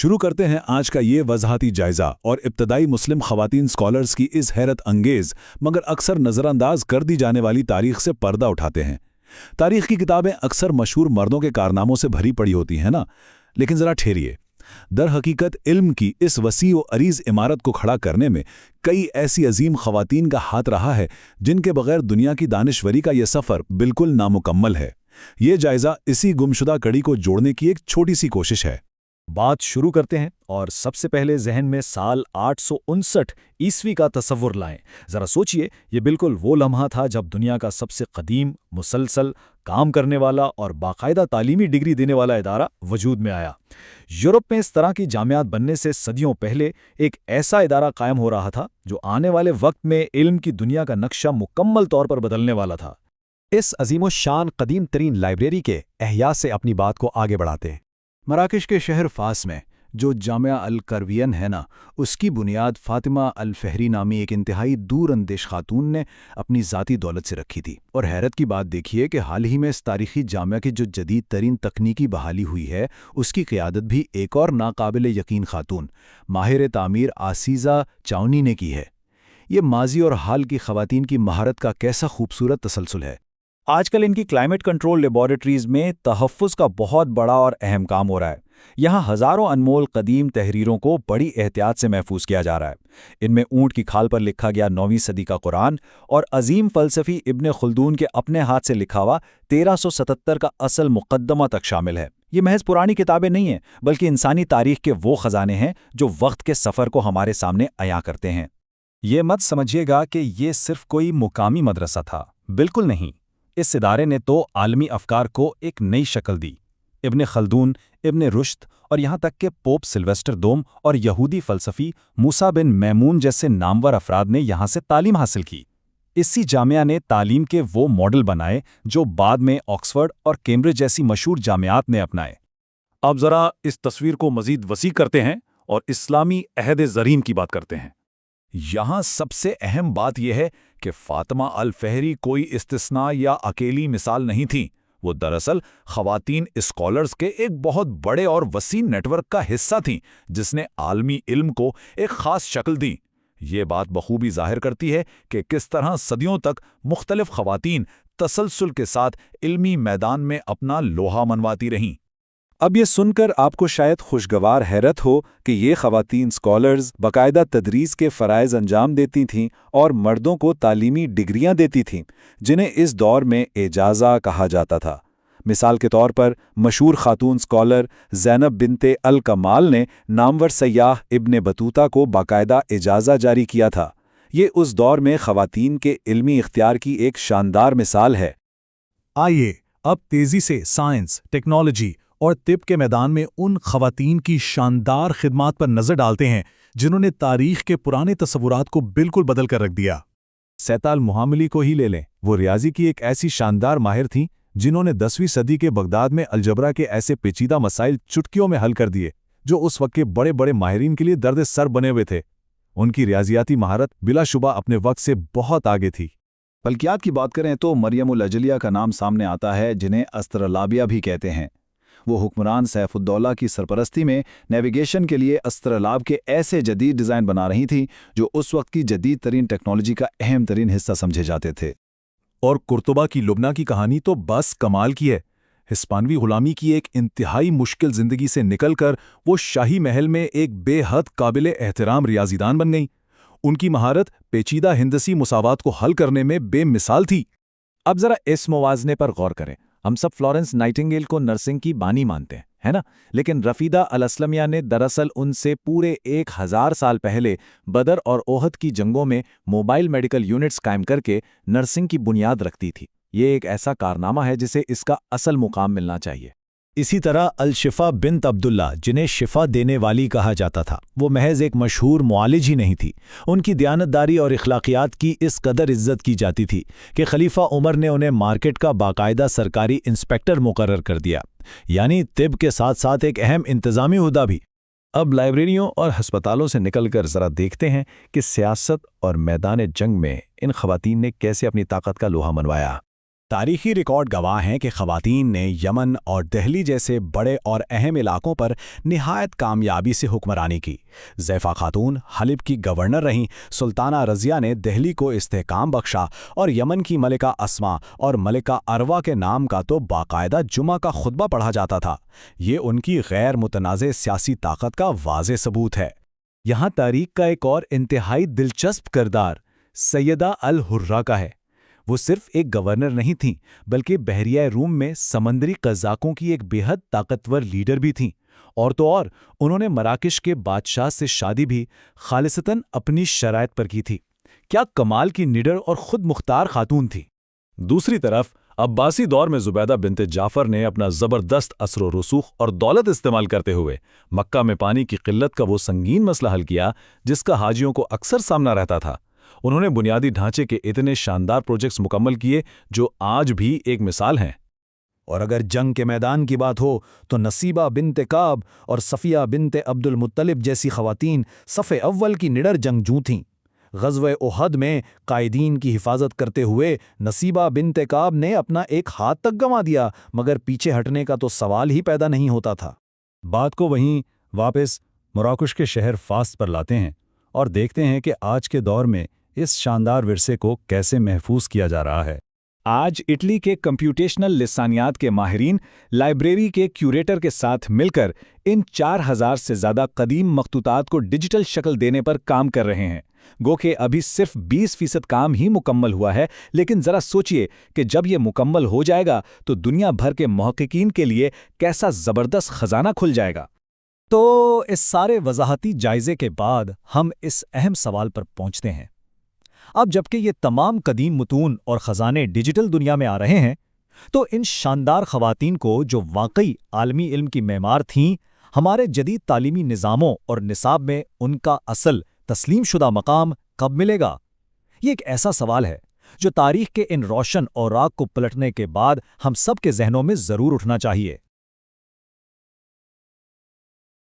शुरू करते हैं आज का ये वजाहती जायजा और इब्तदाई मुस्लिम खवातीन स्कॉलर्स की इस हैरत अंगेज मगर अक्सर नज़रअंदाज कर दी जाने वाली तारीख से पर्दा उठाते हैं। तारीख की किताबें अक्सर मशहूर मर्दों के कारनामों से भरी पड़ी होती हैं ना, लेकिन ज़रा ठहरिए। दर हकीकत इल्म की इस वसी व अरीज इमारत को खड़ा करने में कई ऐसी अजीम खवातीन का हाथ रहा है जिनके बगैर दुनिया की दानिशवरी का यह सफ़र बिल्कुल नामुकम्मल है। ये जायजा इसी गुमशुदा कड़ी को जोड़ने की एक छोटी सी कोशिश है। बात शुरू करते हैं और सबसे पहले जहन में साल 859 ईस्वी का तसव्वुर लाएं। ज़रा सोचिए, ये बिल्कुल वो लम्हा था जब दुनिया का सबसे कदीम, मुसलसल काम करने वाला और बाकायदा तालीमी डिग्री देने वाला इदारा वजूद में आया। यूरोप में इस तरह की जामियात बनने से सदियों पहले एक ऐसा इदारा कायम हो रहा था जो आने वाले वक्त में इल्म की दुनिया का नक्शा मुकम्मल तौर पर बदलने वाला था। इस अजीमो शान कदीम तरीन लाइब्रेरी के एहया से अपनी बात को आगे बढ़ाते हैं। मराकश के शहर फास में जो जामिया अल करवियन है ना, उसकी बुनियाद फातिमा अल फहरी नामी एक इंतहाई दूर अंदेश खातून ने अपनी ज़ाती दौलत से रखी थी। और हैरत की बात देखिए कि हाल ही में इस तारीखी जामिया की जो जदीद तरीन तकनीकी बहाली हुई है, उसकी क़ियादत भी एक और नाकाबिल यकीन खातून माहिर तामीर आसीज़ा चाउनी ने की है। ये माजी और हाल की ख़वातीन की महारत का कैसा खूबसूरत तसलसल है। आजकल इनकी क्लाइमेट कंट्रोल लेबॉरेटरीज में तहफ़्फ़ुज़ का बहुत बड़ा और अहम काम हो रहा है। यहाँ हज़ारों अनमोल कदीम तहरीरों को बड़ी एहतियात से महफूज किया जा रहा है। इनमें ऊँट की खाल पर लिखा गया 9वीं सदी का कुरान और अजीम फ़लसफ़ी इब्न खुल्दून के अपने हाथ से लिखा हुआ 1377 का असल मुक़द्दमा तक शामिल है। ये महज पुरानी किताबें नहीं हैं, बल्कि इंसानी तारीख़ के वो ख़जाने हैं जो वक्त के सफ़र को हमारे सामने अयां करते हैं। ये मत समझिएगा कि ये सिर्फ कोई मुकामी मदरसा था, बिल्कुल नहीं। इस इदारे ने तो आलमी अफकार को एक नई शक्ल दी। इब्न खल्दून, इब्न रुश्द और यहाँ तक कि पोप सिल्वेस्टर दोम और यहूदी फ़लसफ़ी मूसा बिन मैमून जैसे नामवर अफराद ने यहाँ से तालीम हासिल की। इसी जामिया ने तालीम के वो मॉडल बनाए जो बाद में ऑक्सफर्ड और कैम्ब्रिज जैसी मशहूर जामियात ने अपनाए। अब ज़रा इस तस्वीर को मज़ीद वसी करते हैं और इस्लामी अहद ज़रीन की बात करते हैं। यहाँ सबसे अहम बात यह है कि फातिमा अल फहरी कोई इस्तिस्ना या अकेली मिसाल नहीं थी। वो दरअसल खवातीन स्कॉलर्स के एक बहुत बड़े और वसी नेटवर्क का हिस्सा थीं, जिसने आलमी इल्म को एक ख़ास शक्ल दी। ये बात बखूबी ज़ाहिर करती है कि किस तरह सदियों तक मुख्तलिफ खवातीन तसलसल के साथ इल्मी मैदान में अपना लोहा मनवाती रहीं। अब ये सुनकर आपको शायद खुशगवार हैरत हो कि ये ख़वातीन स्कॉलर्स बाकायदा तदरीस के फ़राइज़ अंजाम देती थीं और मर्दों को तालीमी डिग्रियां देती थीं, जिन्हें इस दौर में एजाज़ा कहा जाता था। मिसाल के तौर पर मशहूर खातून स्कॉलर ज़ैनब बिनते अल कमाल ने नामवर सयाह इब्न बतूता को बाकायदा एजाज़ा जारी किया था। ये उस दौर में ख़वातीन के इल्मी इख्तियार की एक शानदार मिसाल है। आइए अब तेज़ी से साइंस, टेक्नोलॉजी और तिब के मैदान में उन खवातीन की शानदार खिदमात पर नज़र डालते हैं जिन्होंने तारीख के पुराने तस्वुरात को बिल्कुल बदल कर रख दिया। सैताल मुहामली को ही ले लें। वो रियाजी की एक ऐसी शानदार माहिर थीं जिन्होंने 10वीं सदी के बगदाद में अलजबरा के ऐसे पेचीदा मसाइल चुटकियों में हल कर दिए जो उस वक्त के बड़े बड़े माहिरीन के लिए दर्द सर बने हुए थे। उनकी रियाजियाती महारत बिलाशुबा अपने वक्त से बहुत आगे थी। फल्कियात की बात करें तो मरियम उल अजलिया का नाम सामने आता है, जिन्हें अस्त्रलाबिया भी कहते हैं। वो हुक्मरान सैफुद्दौला की सरपरस्ती में नेविगेशन के लिए अस्त्रलाब के ऐसे जदीद डिज़ाइन बना रही थी जो उस वक्त की जदीद तरीन टेक्नोलॉजी का अहम तरीन हिस्सा समझे जाते थे। और कुर्तुबा की लुबना की कहानी तो बस कमाल की है। हिस्पानवी गुलामी की एक इंतहाई मुश्किल ज़िंदगी से निकलकर वो शाही महल में एक बेहद काबिल एहतराम रियाजीदान बन गईं। उनकी महारत पेचीदा हिंदसी मुसावात को हल करने में बेमिसाल थी। अब ज़रा इस मुवाज़ने पर गौर करें। हम सब फ्लोरेंस नाइटिंगेल को नर्सिंग की बानी मानते हैं, है ना? लेकिन रफ़ीदा अल असलमिया ने दरअसल उनसे पूरे 1000 साल पहले बदर और ओहद की जंगों में मोबाइल मेडिकल यूनिट्स कायम करके नर्सिंग की बुनियाद रखती थी। ये एक ऐसा कारनामा है जिसे इसका असल मुकाम मिलना चाहिए। इसी तरह अल-शिफा बिन्त अब्दुल्ला, जिन्हें शिफा देने वाली कहा जाता था, वो महज एक मशहूर मुआलिज ही नहीं थी। उनकी दियानतदारी और इखलाकियात की इस कदर इज्जत की जाती थी कि खलीफा उमर ने उन्हें मार्केट का बाकायदा सरकारी इंस्पेक्टर मुकर्रर कर दिया, यानी तिब के साथ साथ एक अहम इंतज़ामी हुदा भी। अब लाइब्रेरियों और हस्पतालों से निकलकर ज़रा देखते हैं कि सियासत और मैदान जंग में इन खवातीन ने कैसे अपनी ताकत का लोहा मनवाया। تاریخی ریکارڈ گواہ ہیں کہ خواتین نے یمن اور دہلی جیسے بڑے اور اہم علاقوں پر نہایت کامیابی سے حکمرانی کی۔ زیفا خاتون حلب کی گورنر رہیں، سلطانہ رضیہ نے دہلی کو استحکام بخشا، اور یمن کی ملکہ اسما اور ملکہ اروا کے نام کا تو باقاعدہ جمعہ کا خطبہ پڑھا جاتا تھا۔ یہ ان کی غیر متنازع سیاسی طاقت کا واضح ثبوت ہے۔ یہاں تاریخ کا ایک اور انتہائی دلچسپ کردار سیدہ الحرہ کا ہے۔ وہ صرف ایک گورنر نہیں تھیں، بلکہ بحریہ روم میں سمندری قزاقوں کی ایک بے حد طاقتور لیڈر بھی تھیں، اور تو اور انہوں نے مراکش کے بادشاہ سے شادی بھی خالصتاً اپنی شرائط پر کی تھی۔ کیا کمال کی نڈر اور خود مختار خاتون تھی۔ دوسری طرف عباسی دور میں زبیدہ بنت جعفر نے اپنا زبردست اثر و رسوخ اور دولت استعمال کرتے ہوئے مکہ میں پانی کی قلت کا وہ سنگین مسئلہ حل کیا جس کا حاجیوں کو اکثر سامنا رہتا تھا۔ انہوں نے بنیادی ڈھانچے کے اتنے شاندار پروجیکٹس مکمل کیے جو آج بھی ایک مثال ہیں۔ اور اگر جنگ کے میدان کی بات ہو تو نصیبہ بنت کعب اور صفیہ بنت عبد المطلب جیسی خواتین صف اول کی نڈر جنگجو تھیں۔ غزوہ احد میں قائدین کی حفاظت کرتے ہوئے نصیبہ بنت کعب نے اپنا ایک ہاتھ تک گنوا دیا، مگر پیچھے ہٹنے کا تو سوال ہی پیدا نہیں ہوتا تھا۔ بات کو وہیں واپس مراکش کے شہر فاس پر لاتے ہیں اور دیکھتے ہیں کہ آج کے دور میں اس شاندار ورثے کو کیسے محفوظ کیا جا رہا ہے۔ آج اٹلی کے کمپیوٹیشنل لسانیات کے ماہرین لائبریری کے کیوریٹر کے ساتھ مل کر ان 4000 سے زیادہ قدیم مخطوطات کو ڈیجیٹل شکل دینے پر کام کر رہے ہیں۔ گو کہ ابھی صرف 20% کام ہی مکمل ہوا ہے، لیکن ذرا سوچئے کہ جب یہ مکمل ہو جائے گا تو دنیا بھر کے محققین کے لیے کیسا زبردست خزانہ کھل جائے گا۔ تو اس سارے وضاحتی جائزے کے بعد ہم اس اہم سوال پر پہنچتے ہیں۔ اب جبکہ یہ تمام قدیم متون اور خزانے ڈیجیٹل دنیا میں آ رہے ہیں، تو ان شاندار خواتین کو جو واقعی عالمی علم کی معمار تھیں، ہمارے جدید تعلیمی نظاموں اور نصاب میں ان کا اصل تسلیم شدہ مقام کب ملے گا؟ یہ ایک ایسا سوال ہے جو تاریخ کے ان روشن اوراق کو پلٹنے کے بعد ہم سب کے ذہنوں میں ضرور اٹھنا چاہیے۔